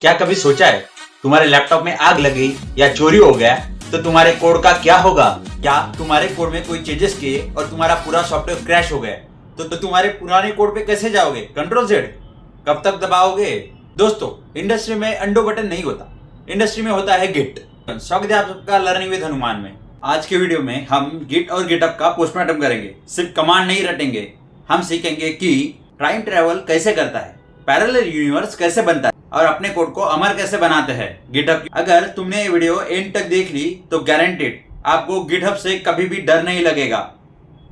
क्या कभी सोचा है तुम्हारे लैपटॉप में आग लग गई या चोरी हो गया तो तुम्हारे कोड का क्या होगा? क्या तुम्हारे कोड में कोई चेंजेस किए और तुम्हारा पूरा सॉफ्टवेयर क्रैश हो गया तो तुम्हारे पुराने कोड पे कैसे जाओगे? कंट्रोल जेड कब तक दबाओगे? दोस्तों, इंडस्ट्री में अंडो बटन नहीं होता, इंडस्ट्री में होता है गिट। स्वागत है आप सबका लर्निंग विद हनुमान में। आज के वीडियो में हम गिट और गिटहब का पोस्टमार्टम करेंगे। सिर्फ कमांड नहीं रटेंगे, हम सीखेंगे कि टाइम ट्रेवल कैसे करता है, पैरेलल यूनिवर्स कैसे बनता है और अपने कोड को अमर कैसे बनाते हैं गिटहब। अगर तुमने ये वीडियो एंड तक देख ली तो गारंटेड आपको गिटहब से कभी भी डर नहीं लगेगा।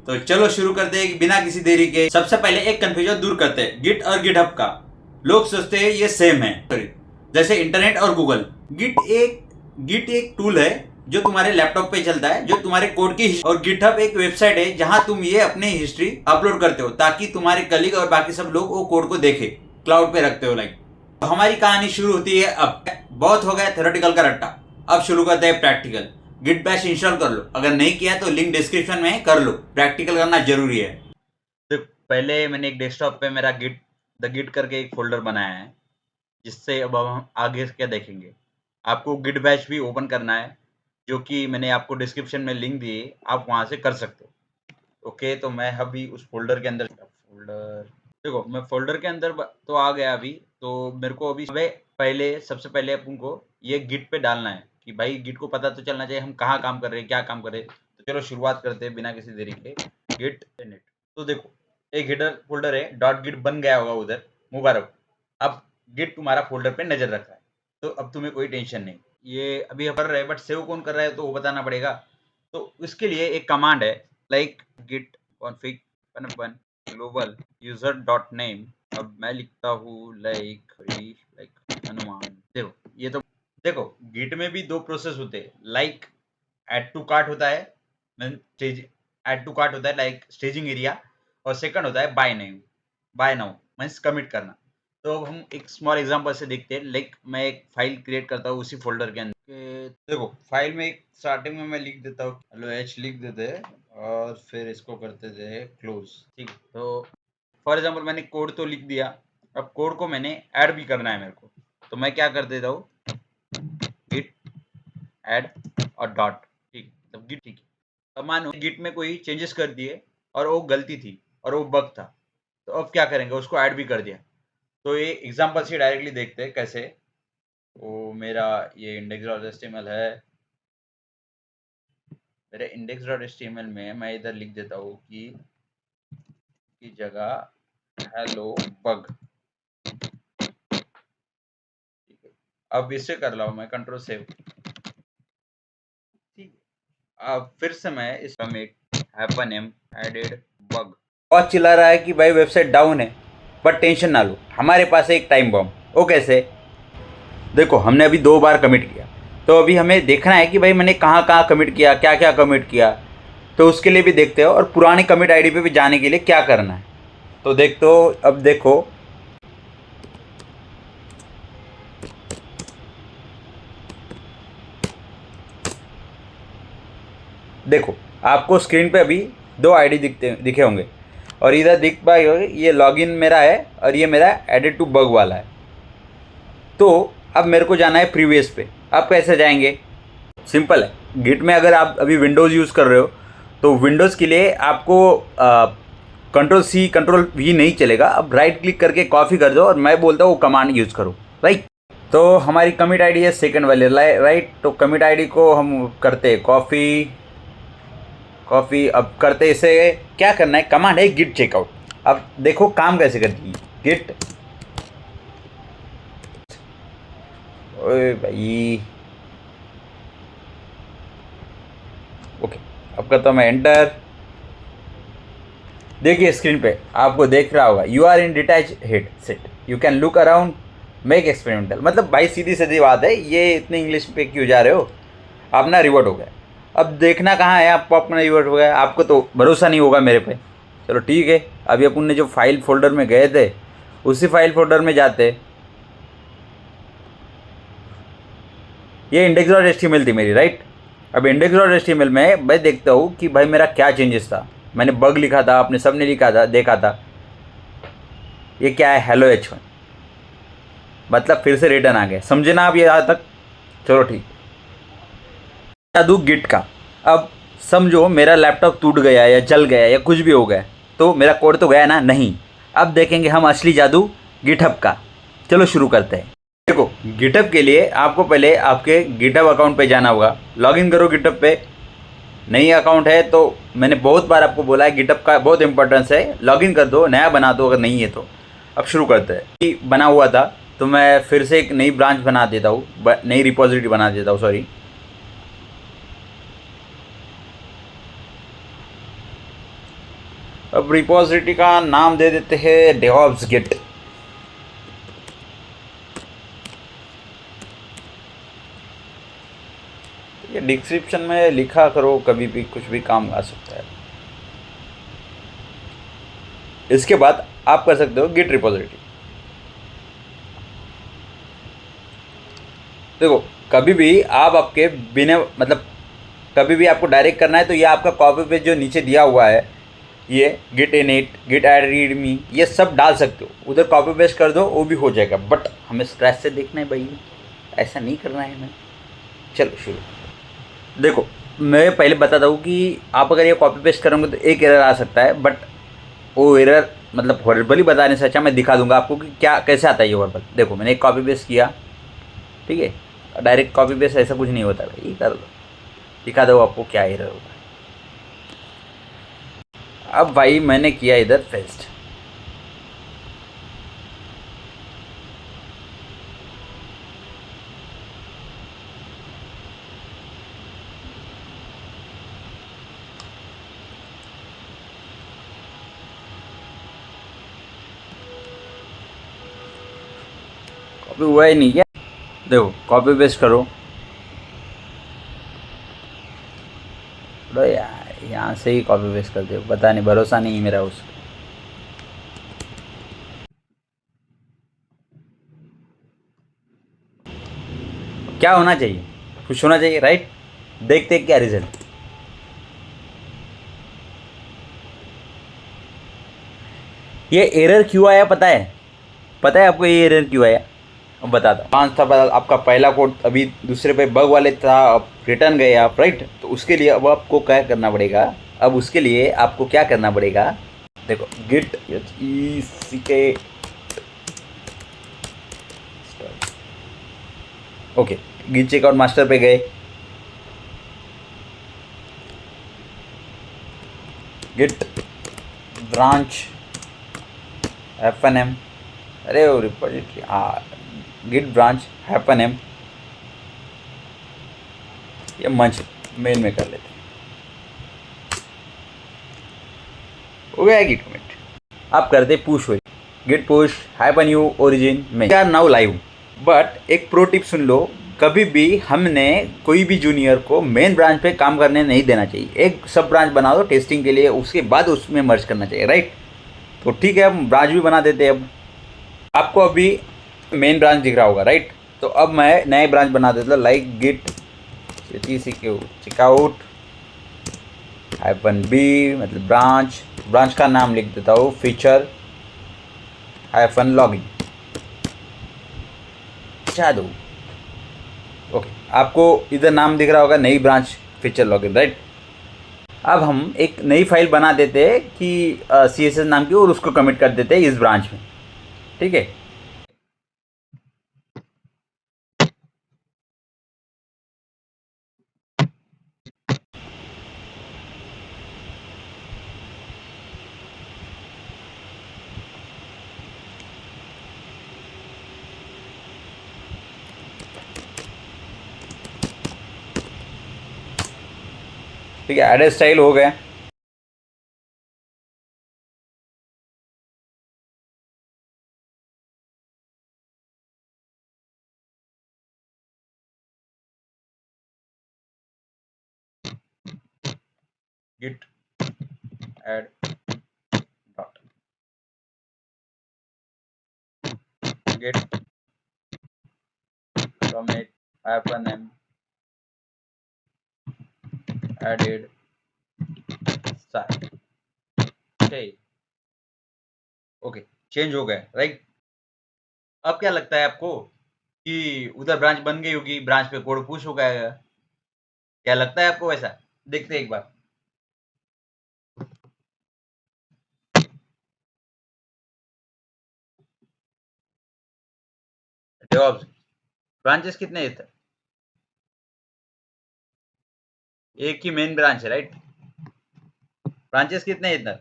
तो चलो शुरू करते हैं बिना किसी देरी के। सबसे पहले एक कंफ्यूजन दूर करते हैं गिट और गिटहब का। लोग सोचते हैं ये सेम है, जैसे इंटरनेट और गूगल। गिट एक टूल है जो तुम्हारे लैपटॉप पे चलता है, जो तुम्हारे कोड की, और गिटहब एक वेबसाइट है जहां तुम ये अपने हिस्ट्री अपलोड करते हो ताकि तुम्हारे कलीग और बाकी सब लोग वो कोड को देखे, क्लाउड पे रखते हो। तो हमारी कहानी शुरू होती है अब। बहुत हो गया थ्योरेटिकल का रट्टा, अब शुरू करते हैं प्रैक्टिकल। गिट बैश इंस्टॉल कर लो, अगर नहीं किया तो लिंक डिस्क्रिप्शन में कर लो, प्रैक्टिकल करना जरूरी है। तो पहले मैंने एक डेस्कटॉप पे मेरा गिट करके एक फोल्डर बनाया है, जिससे अब हम आगे क्या देखेंगे। आपको गिट बैश भी ओपन करना है, जो कि मैंने आपको डिस्क्रिप्शन में लिंक दिए, आप वहां से कर सकते हो। ओके, तो मैं अभी उस फोल्डर के अंदर देखो, मैं फोल्डर के अंदर तो आ गया अभी। तो मेरे को अभी सबसे पहले अपन को ये गिट पे डालना है कि भाई गिट को पता तो चलना चाहिए हम कहाँ काम कर रहे हैं, क्या काम कर रहे हैं। तो चलो शुरुआत करते हैं बिना किसी देरी के। गिट नेट, तो देखो एक गिटर फोल्डर है, डॉट गिट बन गया होगा उधर, मुबारक। अब गिट तुम्हारा फोल्डर पे नजर रखा है, तो अब तुम्हें कोई टेंशन नहीं। ये अभी कर रहे हैं, बट सेव कौन कर रहा है तो वो बताना पड़ेगा। तो इसके लिए एक कमांड है, like git config global user dot name. अब मैं लिखता हूँ लाइक हनुमान। देखो ये तो देखो गिट में भी दो प्रोसेस होते हैं, लाइक ऐड टू कार्ट होता है, लाइक स्टेजिंग एरिया, और सेकंड होता है बाय नाउ मींस कमिट करना। तो अब हम एक स्मॉल एग्जांपल से देखते हैं। लाइक मैं एक फाइल क्रिएट करता हूँ उसी फोल्डर के अंदर। देखो फाइल में एक स्टार्टिंग में मैं लिख देता हूँ हेलो एच लिख देते हैं, और फिर इसको करते थे क्लोज। ठीक, तो फॉर एग्जाम्पल मैंने कोड तो लिख दिया। अब कोड को मैंने ऐड भी करना है मेरे को, तो मैं क्या कर देता हूँ, गिट ऐड और डॉट। ठीक, तब गिट ठीक है। अब मानो गिट में कोई चेंजेस कर दिए और वो गलती थी और वो बग था, तो अब क्या करेंगे, उसको ऐड भी कर दिया। तो ये एग्जांपल से डायरेक्टली देखते हैं कैसे। वो मेरा ये index.html है। मेरे index.html में मैं इधर लिख देता हूँ की जगह हेलो बग। अब इसे कर रहा हूँ मैं कंट्रोल सेव। ठीक, अब फिर से मैं इस commit hyphen M added bug. बहुत चिल्ला रहा है कि भाई वेबसाइट डाउन है, बट टेंशन ना लो, हमारे पास है एक टाइम बम। वो कैसे? देखो हमने अभी 2 बार कमिट किया, तो अभी हमें देखना है कि भाई मैंने कहाँ कहाँ कमिट किया, क्या क्या कमिट किया। तो उसके लिए भी देखते हो, और पुरानी कमिट आईडी पे भी जाने के लिए क्या करना है तो देखते हो। अब देखो आपको स्क्रीन पे अभी 2 आईडी दिखे होंगे, और इधर दिख पाए होंगे ये लॉगिन मेरा है और ये मेरा एडेड टू बग वाला है। तो अब मेरे को जाना है प्रीवियस पे। अब कैसे जाएंगे? सिंपल है। गिट में अगर आप अभी विंडोज़ यूज़ कर रहे हो तो विंडोज़ के लिए आपको कंट्रोल सी कंट्रोल वी नहीं चलेगा। अब राइट क्लिक करके कॉपी कर दो, और मैं बोलता हूँ वो कमांड यूज़ करो, राइट। तो हमारी कमिट आईडी है सेकंड वाले, राइट। तो कमिट आईडी को हम करते हैं कॉफ़ी। अब करते इसे क्या करना है, कमांड है गिट चेकआउट। अब देखो काम कैसे करती है गिट। ओए भाई, ओके, अब करता हूँ मैं एंटर। देखिए स्क्रीन पे आपको देख रहा होगा you are in detach head set, you can look around, make experimental. मतलब भाई सीधी सीधी बात है, ये इतनी इंग्लिश पे क्यों जा रहे हो? अपना रिवर्ट हो गया। अब देखना कहाँ है आपको, अपना रिवर्ट हो गया। आपको तो भरोसा नहीं होगा मेरे पे, चलो ठीक है। अभी अपन ने जो फाइल फोल्डर में गए थे उसी फाइल फोल्डर में जाते। ये index.html थी मेरी, राइट। अब index.html में मैं देखता हूँ कि भाई मेरा क्या चेंजेस था। मैंने बग लिखा था, आपने सबने लिखा था, देखा था। ये क्या है, हेलो H1। मतलब फिर से रिटर्न आ गया। समझे ना आप ये यहाँ तक? चलो ठीक। जादू गिट का। अब समझो मेरा लैपटॉप टूट गया या जल गया या कुछ भी हो गया, तो मेरा कोड तो गया ना? नहीं। अब देखेंगे हम असली जादू गिटहब का। चलो शुरू करते हैं। देखो, गिटहब के लिए आपको पहले आपके गिटहब अकाउंट पे जाना होगा। लॉगिन करो गिटहब पे। नई अकाउंट है तो मैंने बहुत बार आपको बोला है, गिटहब का बहुत इंपॉर्टेंस है। लॉगिन कर दो, नया बना दो अगर नहीं है तो। अब शुरू करते हैं। कि बना हुआ था तो मैं फिर से एक नई ब्रांच बना देता हूँ, नई रिपोजिटरी बना देता हूँ, सॉरी। अब रिपोजिटरी का नाम दे देते हैं डेवॉप्स गिट। ये डिस्क्रिप्शन में लिखा करो, कभी भी कुछ भी काम आ सकता है। इसके बाद आप कर सकते हो गिट रिपोजिटरी। देखो, कभी भी आप आपके बिना मतलब कभी भी आपको डायरेक्ट करना है तो ये आपका कॉपी पेज जो नीचे दिया हुआ है, ये git init, git add readme, ये सब डाल सकते हो। उधर कॉपी पेस्ट कर दो, वो भी हो जाएगा। बट हमें स्क्रैच से देखना है भाई, ऐसा नहीं करना है हमें। चलो शुरू। देखो, मैं पहले बताता हूँ कि आप अगर ये कॉपी पेस्ट करोगे तो एक एरर आ सकता है। बट वो एरर मतलब हॉरिबली बताने से अच्छा मैं दिखा दूंगा आपको कि क्या कैसे आता है ये हॉरिबल। देखो, मैंने एक कॉपी पेस्ट किया, ठीक है। डायरेक्ट कॉपी पेस्ट ऐसा कुछ नहीं होता भाई, कर दो, दिखा दो आपको क्या एरर होगा। अब भाई मैंने किया इधर पेस्ट। कॉपी हुआ ही नहीं क्या? देखो, कॉपी पेस्ट करो। यार यहाँ से ही कॉपी पेस्ट कर दो, पता नहीं, भरोसा नहीं है मेरा उस। क्या होना चाहिए? खुश होना चाहिए, राइट? देखते हैं क्या रिजल्ट। ये एरर क्यों आया पता है? पता है आपको ये एरर क्यों आया? अब बताता हूँ। पाँच था आपका पहला कोड, अभी दूसरे पे बग वाले था, अब रिटर्न गए आप, राइट? तो उसके लिए अब आपको क्या करना पड़ेगा? अब उसके लिए आपको क्या करना पड़ेगा? देखो, गिट ई सी के, ओके, गिट चेकआउट मास्टर पे गए, गिट ब्रांच एम, अरे वो रिपोजिटरी, गिट ब्रांच एम, ये मंच मेन में कर लेते हैं। हो गया गिट कमिट। आप करते पुश, हो गिट पुश -u ओरिजिन में आर नाउ लाइव। बट एक प्रो टिप सुन लो, कभी भी हमने कोई भी जूनियर को मेन ब्रांच पे काम करने नहीं देना चाहिए। एक सब ब्रांच बना दो टेस्टिंग के लिए, उसके बाद उसमें मर्ज करना चाहिए, राइट? तो ठीक है, हम ब्रांच भी बना देते हैं। अब आपको अभी मेन ब्रांच दिख रहा होगा, राइट? तो अब मैं नए ब्रांच बना देता हूँ, लाइक गिट चेकआउट -b, मतलब ब्रांच। ब्रांच का नाम लिख देता हूँ फीचर -लॉगिन। चाह दो, ओके। आपको इधर नाम दिख रहा होगा नई ब्रांच फीचर लॉगिन, राइट? अब हम एक नई फाइल बना देते हैं कि CSS नाम की, और उसको कमिट कर देते हैं इस ब्रांच में, ठीक है? ठीक है, एड स्टाइल हो गया। Git add dot git commit -m added style, okay, okay, change हो गया, राइट? अब क्या लगता है आपको कि उधर ब्रांच बन गई होगी, ब्रांच पे कोड पुश हो गया? क्या लगता है आपको वैसा? देखते हैं एक बार। DevOps ब्रांचेस कितने हैं इधर? एक ही मेन ब्रांच है, राइट? ब्रांचेस कितने हैं इधर?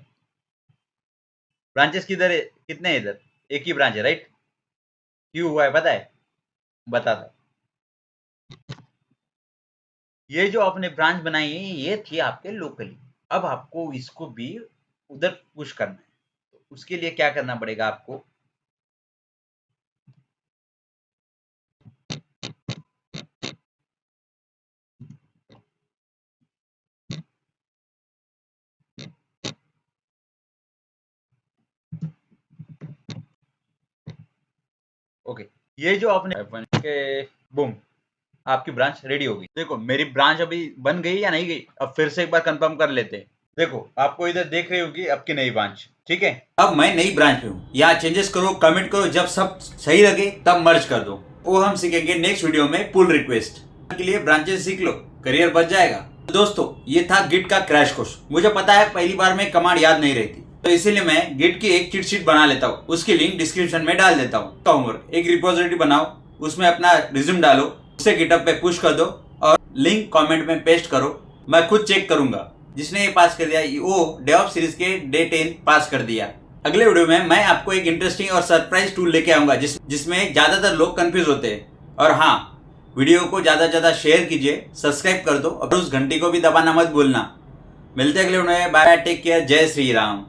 ब्रांचेस किधर है, कितने हैं इधर? एक ही ब्रांच है, राइट? क्यों हुआ है पता है? बताता। ये जो आपने ब्रांच बनाई है ये थी आपके लोकली, अब आपको इसको भी उधर पुश करना है। तो उसके लिए क्या करना पड़ेगा आपको? ओके, ये जो आपने के बूम, आपकी ब्रांच रेडी हो गई। देखो मेरी ब्रांच अभी बन गई या नहीं गई, अब फिर से एक बार कंफर्म कर लेते हैं। देखो आपको इधर देख रही होगी आपकी नई ब्रांच, ठीक है? अब मैं नई ब्रांच पे हूँ, यहाँ चेंजेस करो, कमेंट करो, जब सब सही लगे तब मर्ज कर दो। वो हम सीखेंगे नेक्स्ट वीडियो में पुल रिक्वेस्ट के लिए। ब्रांचेस सीख लो, करियर बच जाएगा। दोस्तों ये था गिट का क्रैश कोर्स। मुझे पता है पहली बार में कमांड याद नहीं रहती, तो इसीलिए मैं गिट की एक चिट शीट बना लेता हूँ, उसकी लिंक डिस्क्रिप्शन में डाल देता हूँ। होमवर्क, एक रिपोजिटरी बनाओ, उसमें अपना रिज्यूम डालो, उसे गिटहब पे पुश कर दो और लिंक कमेंट में पेस्ट करो। मैं खुद चेक करूंगा, जिसने ये पास कर दिया वो डेवऑप्स सीरीज के डे 10 पास कर दिया। अगले वीडियो में मैं आपको एक इंटरेस्टिंग और सरप्राइज टूल लेके आऊंगा जिसमें ज्यादातर लोग कंफ्यूज होते हैं। और हाँ, वीडियो को ज्यादा से ज्यादा शेयर कीजिए, सब्सक्राइब कर दो और उस घंटी को भी दबाना मत भूलना। मिलते हैं अगले वीडियो में। बाय, टेक केयर, जय श्री राम।